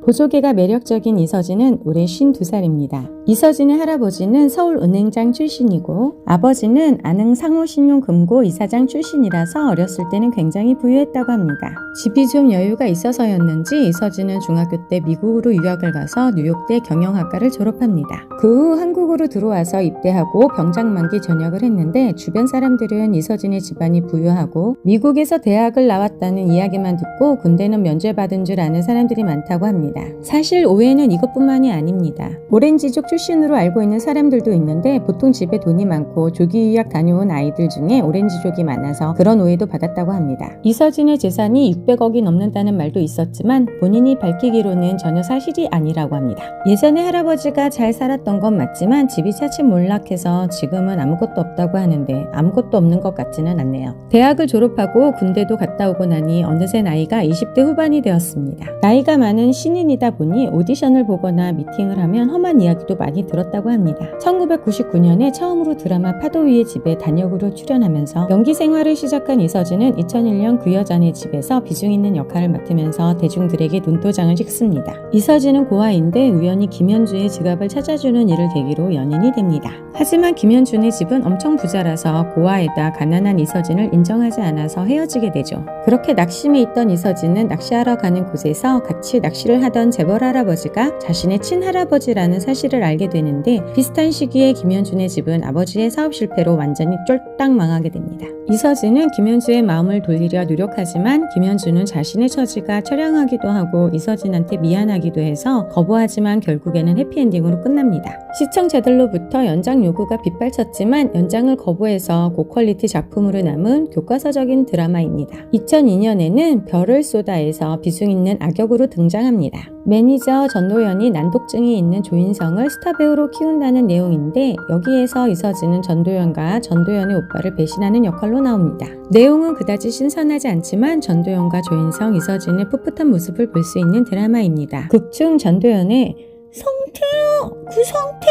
보조개가 매력적인 이서진은 올해 52살입니다. 이서진의 할아버지는 서울은행장 출신이고 아버지는 안흥 상호신용금고 이사장 출신이라서 어렸을 때는 굉장히 부유했다고 합니다. 집이 좀 여유가 있어서였는지 이서진은 중학교 때 미국으로 유학을 가서 뉴욕대 경영학과를 졸업합니다. 그 후 한국으로 들어와서 입대하고 병장 만기 전역을 했는데 주변 사람들은 이서진의 집안이 부유하고 미국에서 대학을 나왔다는 이야기만 듣고 군대는 면제받은 줄 아는 사람들이 많다고 합니다. 사실 오해는 이것뿐만이 아닙니다. 오렌지족 출신으로 알고 있는 사람들도 있는데 보통 집에 돈이 많고 조기 유학 다녀온 아이들 중에 오렌지족이 많아서 그런 오해도 받았다고 합니다. 이서진의 재산이 600억이 넘는다는 말도 있었지만 본인이 밝히기로는 전혀 사실이 아니라고 합니다. 예전에 할아버지가 잘 살았던 건 맞지만 집이 차츰 몰락해서 지금은 아무것도 없다고 하는데 아무것도 없는 것 같지는 않네요. 대학을 졸업하고 군대도 갔다 오고 나니 어느새 나이가 20대 후반이 되었습니다. 나이가 많은 신인이다 보니 오디션을 보거나 미팅을 하면 험한 이야기도 많이 들었다고 합니다. 1999년에 처음으로 드라마 파도 위의 집에 단역으로 출연하면서 연기 생활을 시작한 이서진은 2001년 그 여자네 집에서 비중 있는 역할을 맡으면서 대중들에게 눈도장을 찍습니다. 이서진은 고아인데 우연히 김현주의 지갑을 찾아주는 일을 계기로 연인이 됩니다. 하지만 김현준의 집은 엄청 부자라서 고아에다 가난한 이서진을 인정하지 않아서 헤어지게 되죠. 그렇게 낙심해 있던 이서진은 낚시하러 가는 곳에서 같이 낚시를 하던 재벌 할아버지가 자신의 친할아버지라는 사실을 알게 되는데 비슷한 시기에 김현준의 집은 아버지의 사업 실패로 완전히 쫄딱 망하게 됩니다. 이서진은 김현주의 마음을 돌리려 노력하지만 김현주는 자신의 처지가 처량하기도 하고 이서진한테 미안하기도 해서 거부하지만 결국에는 해피엔딩으로 끝납니다. 시청자들로부터 연장 요구가 빗발쳤지만 연장을 거부해서 고퀄리티 작품으로 남은 교과서적인 드라마입니다. 2002년에는 별을 쏟아에서 비중 있는 악역으로 등장합니다. 매니저 전도연이 난독증이 있는 조인성을 스타배우로 키운다는 내용인데 여기에서 이서진은 전도연과 전도연의 오빠를 배신하는 역할로 나옵니다. 내용은 그다지 신선하지 않지만 전도연과 조인성, 이서진의 풋풋한 모습을 볼 수 있는 드라마입니다. 극중 전도연의 성태요! 그 성태!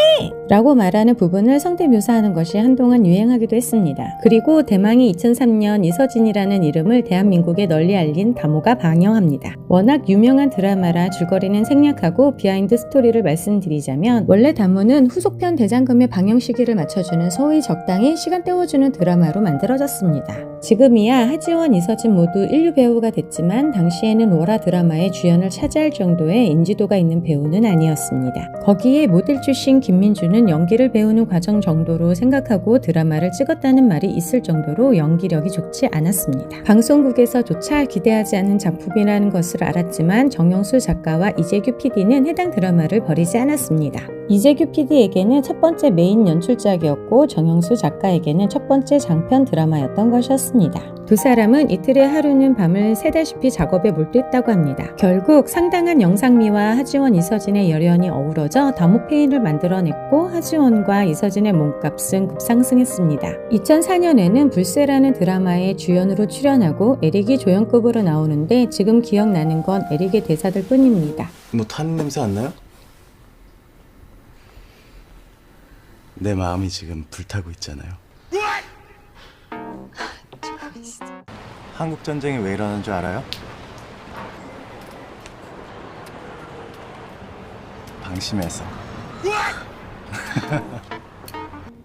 라고 말하는 부분을 성태 묘사하는 것이 한동안 유행하기도 했습니다. 그리고 대망이 2003년 이서진이라는 이름을 대한민국에 널리 알린 다모가 방영합니다. 워낙 유명한 드라마라 줄거리는 생략하고 비하인드 스토리를 말씀드리자면 원래 다모는 후속편 대장금의 방영 시기를 맞춰주는 소위 적당히 시간 때워주는 드라마로 만들어졌습니다. 지금이야 하지원, 이서진 모두 인류 배우가 됐지만 당시에는 월화 드라마의 주연을 차지할 정도의 인지도가 있는 배우는 아니었습니다. 거기에 모델 출신 김민주는 연기를 배우는 과정 정도로 생각하고 드라마를 찍었다는 말이 있을 정도로 연기력이 좋지 않았습니다. 방송국에서조차 기대하지 않은 작품이라는 것을 알았지만 정영수 작가와 이재규 PD는 해당 드라마를 버리지 않았습니다. 이재규 PD에게는 첫 번째 메인 연출작이었고 정영수 작가에게는 첫 번째 장편 드라마였던 것이었습니다. 두 사람은 이틀의 하루는 밤을 새다시피 작업에 몰두했다고 합니다. 결국 상당한 영상미와 하지원, 이서진의 열연이 어우러져 다모페인을 만들어냈고 하지원과 이서진의 몸값은 급상승했습니다. 2004년에는 불새라는 드라마에 주연으로 출연하고 에릭이 조연급으로 나오는데 지금 기억나는 건 에릭의 대사들 뿐입니다. 뭐 타는 냄새 안 나요? 내 마음이 지금 불타고 있잖아요. 한국 전쟁이 왜 일어나는 줄 알아요? 방심해서.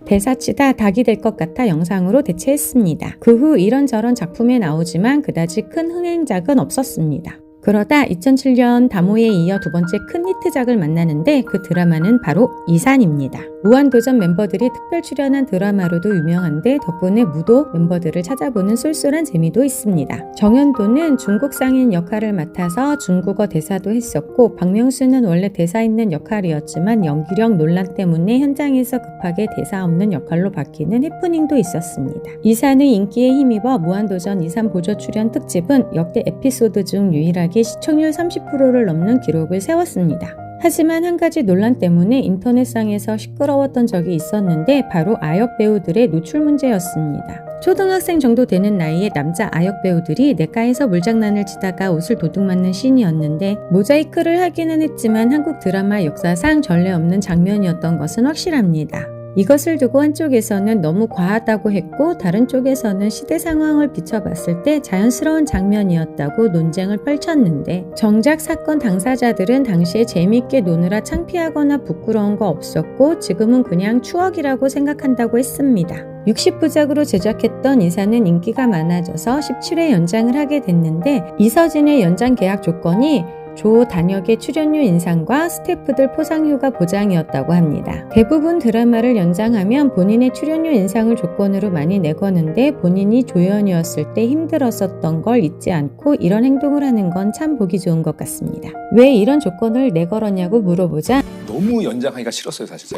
대사치다 닭이 될 것 같아 영상으로 대체했습니다. 그 후 이런저런 작품에 나오지만 그다지 큰 흥행작은 없었습니다. 그러다 2007년 다모에 이어 두 번째 큰 히트작을 만나는데 그 드라마는 바로 이산입니다. 무한도전 멤버들이 특별 출연한 드라마로도 유명한데 덕분에 무도 멤버들을 찾아보는 쏠쏠한 재미도 있습니다. 정연도는 중국 상인 역할을 맡아서 중국어 대사도 했었고 박명수는 원래 대사 있는 역할이었지만 연기력 논란 때문에 현장에서 급하게 대사 없는 역할로 바뀌는 해프닝도 있었습니다. 이산의 인기에 힘입어 무한도전 이산 보조 출연 특집은 역대 에피소드 중 유일하게 시청률 30%를 넘는 기록을 세웠습니다. 하지만 한 가지 논란 때문에 인터넷상에서 시끄러웠던 적이 있었는데 바로 아역 배우들의 노출 문제였습니다. 초등학생 정도 되는 나이의 남자 아역 배우들이 냇가에서 물장난을 치다가 옷을 도둑 맞는 씬이었는데 모자이크를 하기는 했지만 한국 드라마 역사상 전례 없는 장면이었던 것은 확실합니다. 이것을 두고 한쪽에서는 너무 과하다고 했고 다른 쪽에서는 시대 상황을 비춰봤을 때 자연스러운 장면이었다고 논쟁을 펼쳤는데 정작 사건 당사자들은 당시에 재미있게 노느라 창피하거나 부끄러운 거 없었고 지금은 그냥 추억이라고 생각한다고 했습니다. 60부작으로 제작했던 이사는 인기가 많아져서 17회 연장을 하게 됐는데 이서진의 연장 계약 조건이 조 단역의 출연료 인상과 스태프들 포상휴가 보장이었다고 합니다. 대부분 드라마를 연장하면 본인의 출연료 인상을 조건으로 많이 내거는데 본인이 조연이었을 때 힘들었었던 걸 잊지 않고 이런 행동을 하는 건 참 보기 좋은 것 같습니다. 왜 이런 조건을 내걸었냐고 물어보자 너무 연장하기가 싫었어요, 사실.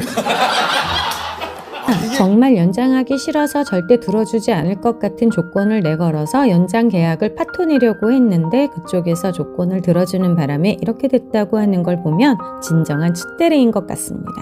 정말 연장하기 싫어서 절대 들어주지 않을 것 같은 조건을 내걸어서 연장 계약을 파토내려고 했는데 그쪽에서 조건을 들어주는 바람에 이렇게 됐다고 하는 걸 보면 진정한 츳데레인 것 같습니다.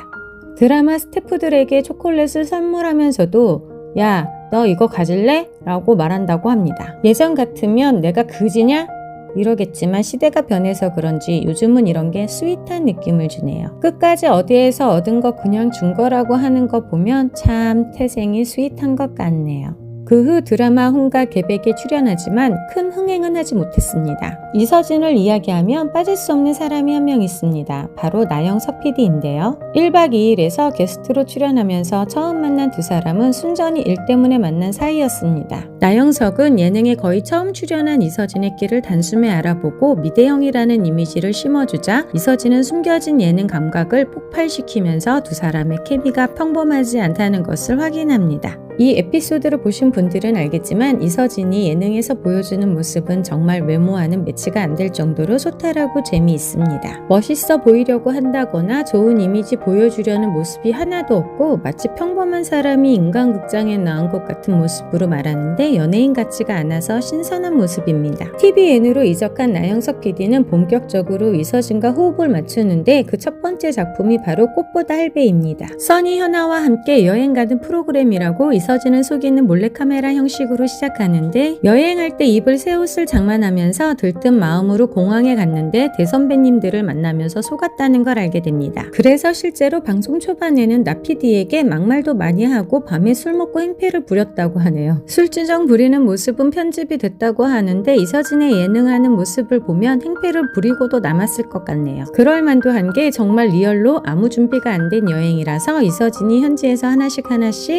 드라마 스태프들에게 초콜릿을 선물하면서도 야, 너 이거 가질래? 라고 말한다고 합니다. 예전 같으면 내가 그지냐? 이러겠지만 시대가 변해서 그런지 요즘은 이런 게 스윗한 느낌을 주네요. 끝까지 어디에서 얻은 거 그냥 준 거라고 하는 거 보면 참 태생이 스윗한 것 같네요. 그 후 드라마 홍가 계백에 출연하지만 큰 흥행은 하지 못했습니다. 이서진을 이야기하면 빠질 수 없는 사람이 한 명 있습니다. 바로 나영석 PD인데요. 1박 2일에서 게스트로 출연하면서 처음 만난 두 사람은 순전히 일 때문에 만난 사이였습니다. 나영석은 예능에 거의 처음 출연한 이서진의 끼를 단숨에 알아보고 미대형이라는 이미지를 심어주자 이서진은 숨겨진 예능 감각을 폭발시키면서 두 사람의 케미가 평범하지 않다는 것을 확인합니다. 이 에피소드를 보신 분들은 알겠지만 이서진이 예능에서 보여주는 모습은 정말 외모와는 매치가 안 될 정도로 소탈하고 재미있습니다. 멋있어 보이려고 한다거나 좋은 이미지 보여주려는 모습이 하나도 없고 마치 평범한 사람이 인간극장에 나온 것 같은 모습으로 말하는데 연예인 같지가 않아서 신선한 모습입니다. TVN으로 이적한 나영석 PD는 본격적으로 이서진과 호흡을 맞추는데 그 첫 번째 작품이 바로 꽃보다 할배입니다. 써니 현아와 함께 여행 가는 프로그램이라고 이서진을 속이는 몰래카메라 형식으로 시작하는데 여행할 때 입을 새 옷을 장만하면서 들뜬 마음으로 공항에 갔는데 대선배님들을 만나면서 속았다는 걸 알게 됩니다. 그래서 실제로 방송 초반에는 나 PD에게 막말도 많이 하고 밤에 술 먹고 행패를 부렸다고 하네요. 술주정 부리는 모습은 편집이 됐다고 하는데 이서진의 예능하는 모습을 보면 행패를 부리고도 남았을 것 같네요. 그럴 만도 한 게 정말 리얼로 아무 준비가 안 된 여행이라서 이서진이 현지에서 하나씩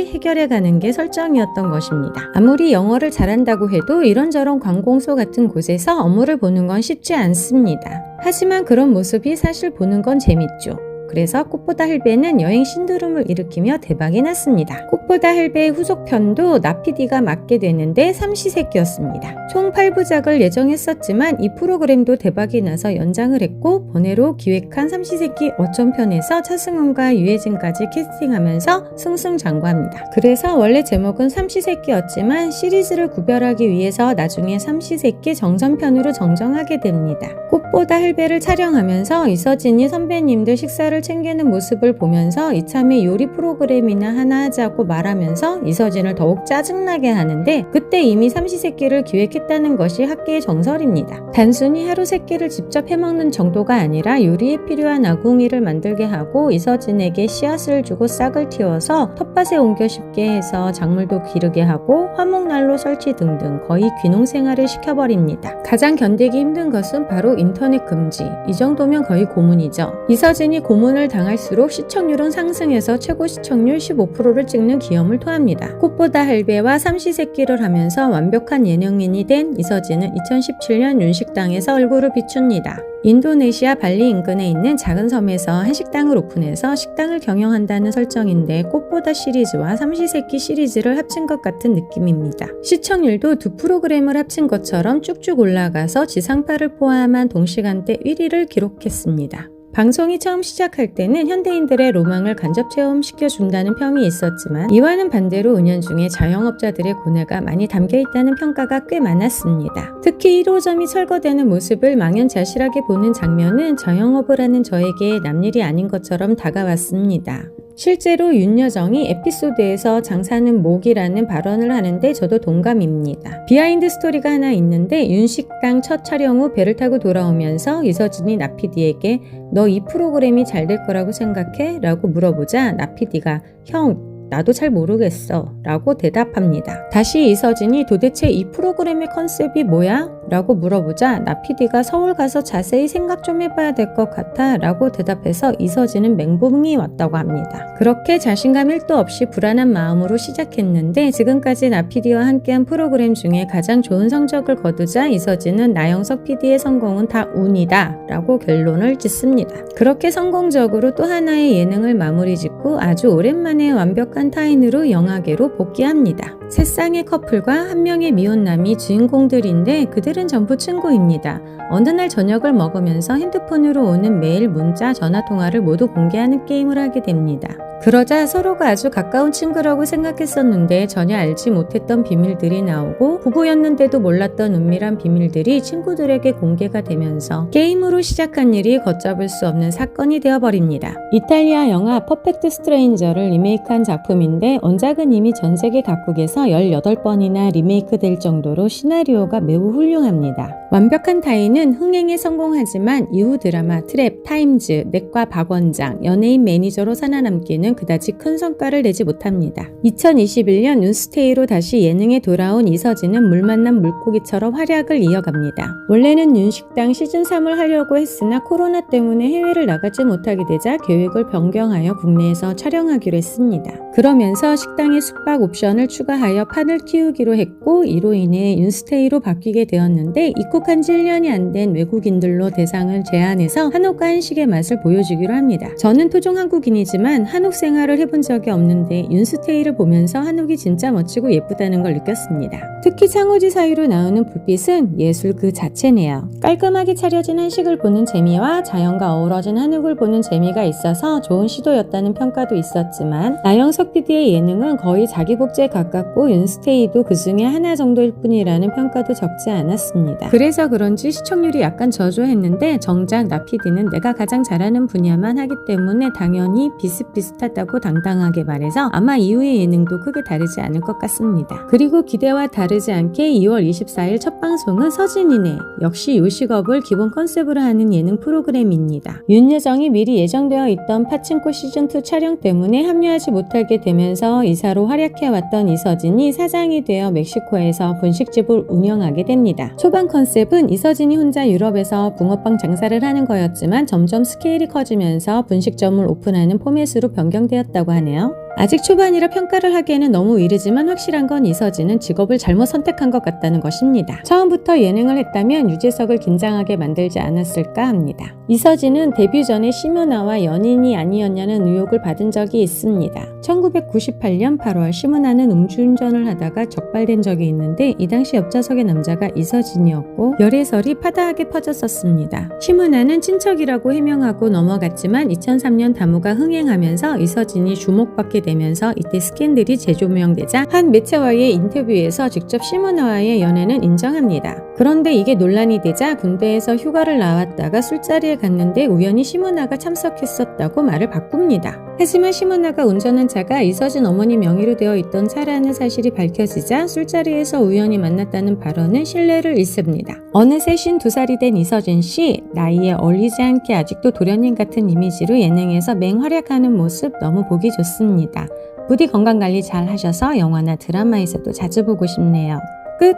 해결해가는 게 설정이었던 것입니다. 아무리 영어를 잘한다고 해도 이런저런 관공서 같은 곳에서 업무를 보는 건 쉽지 않습니다. 하지만 그런 모습이 사실 보는 건 재밌죠. 그래서 꽃보다 할배는 여행 신드롬을 일으키며 대박이 났습니다. 꽃보다 할배의 후속편도 나 PD가 맡게 되는데 삼시세끼였습니다. 총 8부작을 예정했었지만 이 프로그램도 대박이 나서 연장을 했고 번외로 기획한 삼시세끼 어촌편에서 차승원과 유해진까지 캐스팅하면서 승승장구합니다. 그래서 원래 제목은 삼시세끼였지만 시리즈를 구별하기 위해서 나중에 삼시세끼 정선편으로 정정하게 됩니다. 꽃보다 할배를 촬영하면서 이서진이 선배님들 식사를 챙기는 모습을 보면서 이참에 요리 프로그램이나 하나 하자고 말하면서 이서진을 더욱 짜증나게 하는데 그때 이미 삼시세끼를 기획했다는 것이 학계의 정설입니다. 단순히 하루 세끼를 직접 해먹는 정도가 아니라 요리에 필요한 아궁이를 만들게 하고 이서진에게 씨앗을 주고 싹을 틔워서 텃밭에 옮겨 심게 해서 작물도 기르게 하고 화목난로 설치 등등 거의 귀농생활을 시켜버립니다. 가장 견디기 힘든 것은 바로 인터넷 금지. 이 정도면 거의 고문이죠. 이서진이 고문을 당할수록 시청률은 상승해서 최고 시청률 15%를 찍는 기염을 토합니다. 꽃보다 할배와 삼시세끼를 하면서 완벽한 예능인이 된 이서진은 2017년 윤식당에서 얼굴을 비춥니다. 인도네시아 발리 인근에 있는 작은 섬에서 한식당을 오픈해서 식당을 경영한다는 설정인데 꽃보다 시리즈와 삼시세끼 시리즈를 합친 것 같은 느낌입니다. 시청률도 두 프로그램을 합친 것처럼 쭉쭉 올라가서 지상파를 포함한 동시간대 1위를 기록했습니다. 방송이 처음 시작할 때는 현대인들의 로망을 간접 체험시켜준다는 평이 있었지만 이와는 반대로 은연중에 자영업자들의 고뇌가 많이 담겨있다는 평가가 꽤 많았습니다. 특히 1호점이 철거되는 모습을 망연자실하게 보는 장면은 자영업을 하는 저에게 남일이 아닌 것처럼 다가왔습니다. 실제로 윤여정이 에피소드에서 장사는 목이라는 발언을 하는데 저도 동감입니다. 비하인드 스토리가 하나 있는데 윤식당 첫 촬영 후 배를 타고 돌아오면서 이서진이 나피디에게 너 이 프로그램이 잘 될 거라고 생각해? 라고 물어보자 나피디가 형 나도 잘 모르겠어 라고 대답합니다. 다시 이서진이 도대체 이 프로그램의 컨셉이 뭐야? 라고 물어보자 나피디가 서울 가서 자세히 생각 좀 해봐야 될 것 같아 라고 대답해서 이서진은 멘붕이 왔다고 합니다. 그렇게 자신감 1도 없이 불안한 마음으로 시작했는데 지금까지 나피디와 함께한 프로그램 중에 가장 좋은 성적을 거두자 이서진은 나영석 PD의 성공은 다 운이다 라고 결론을 짓습니다. 그렇게 성공적으로 또 하나의 예능을 마무리 짓고 아주 오랜만에 완벽한 타인으로 영화계로 복귀합니다. 세 쌍의 커플과 한 명의 미혼남이 주인공들인데 그들은 전부 친구입니다. 어느 날 저녁을 먹으면서 핸드폰으로 오는 메일, 문자, 전화통화를 모두 공개하는 게임을 하게 됩니다. 그러자 서로가 아주 가까운 친구라고 생각했었는데 전혀 알지 못했던 비밀들이 나오고 부부였는데도 몰랐던 은밀한 비밀들이 친구들에게 공개가 되면서 게임으로 시작한 일이 걷잡을 수 없는 사건이 되어버립니다. 이탈리아 영화 퍼펙트 스트레인저를 리메이크한 작품인데 원작은 이미 전 세계 각국에서 18번이나 리메이크될 정도로 시나리오가 매우 훌륭합니다. 완벽한 타인은 흥행에 성공하지만 이후 드라마 트랩, 타임즈, 내과 박원장, 연예인 매니저로 살아남기는 그다지 큰 성과를 내지 못합니다. 2021년 윤스테이로 다시 예능에 돌아온 이서진은 물 만난 물고기처럼 활약을 이어갑니다. 원래는 윤식당 시즌3을 하려고 했으나 코로나 때문에 해외를 나가지 못하게 되자 계획을 변경하여 국내에서 촬영하기로 했습니다. 그러면서 식당에 숙박 옵션을 추가하여 판을 키우기로 했고 이로 인해 윤스테이로 바뀌게 되었는데 입국한 지 1년이 안 된 외국인들로 대상을 제한해서 한옥과 한식의 맛을 보여주기로 합니다. 저는 토종 한국인이지만 한옥 생활을 해본 적이 없는데 윤스테이를 보면서 한옥이 진짜 멋지고 예쁘다는 걸 느꼈습니다. 특히 창호지 사이로 나오는 불빛은 예술 그 자체네요. 깔끔하게 차려진 한식을 보는 재미와 자연과 어우러진 한옥을 보는 재미가 있어서 좋은 시도였다는 평가도 있었지만 나영석 PD의 예능은 거의 자기 복제에 가깝고 윤스테이도 그 중에 하나 정도일 뿐이라는 평가도 적지 않았습니다. 그래서 그런지 시청률이 약간 저조했는데 정작 나 PD는 내가 가장 잘하는 분야만 하기 때문에 당연히 비슷비슷하다고 당당하게 말해서 아마 이후의 예능도 크게 다르지 않을 것 같습니다. 그리고 기대와 다르지 않게 2월 24일 첫 방송은 서진이네. 역시 요식업을 기본 컨셉으로 하는 예능 프로그램입니다. 윤여정이 미리 예정되어 있던 파친코 시즌2 촬영 때문에 합류하지 못하게 되면서 이사로 활약해왔던 이서진이 사장이 되어 멕시코에서 분식집을 운영하게 됩니다. 초반 컨셉은 이서진이 혼자 유럽에서 붕어빵 장사를 하는 거였지만 점점 스케일이 커지면서 분식점을 오픈하는 포맷으로 변경되었다고 하네요. 아직 초반이라 평가를 하기에는 너무 이르지만 확실한 건 이서진은 직업을 잘못 선택한 것 같다는 것입니다. 처음부터 예능을 했다면 유재석을 긴장하게 만들지 않았을까 합니다. 이서진은 데뷔 전에 시모나와 연인이 아니었냐는 의혹을 받은 적이 있습니다. 1998년 8월 시모나는 음주운전을 하다가 적발된 적이 있는데 이 당시 옆좌석의 남자가 이서진이었고 열애설이 파다하게 퍼졌었습니다. 시모나는 친척이라고 해명하고 넘어갔지만 2003년 다무가 흥행하면서 이서진이 주목받게 되면서 이때 스캔들이 재조명되자 한 매체와의 인터뷰에서 직접 시모나와의 연애는 인정합니다. 그런데 이게 논란이 되자 군대에서 휴가를 나왔다가 술자리에 갔는데 우연히 시모나가 참석했었다고 말을 바꿉니다. 하지만 시모나가 운전한 차가 이서진 어머니 명의로 되어 있던 차라는 사실이 밝혀지자 술자리에서 우연히 만났다는 발언은 신뢰를 잃습니다. 어느새 52살이 된 이서진 씨, 나이에 어리지 않게 아직도 도련님 같은 이미지로 예능에서 맹활약하는 모습 너무 보기 좋습니다. 부디 건강관리 잘 하셔서 영화나 드라마에서도 자주 보고 싶네요. 끝!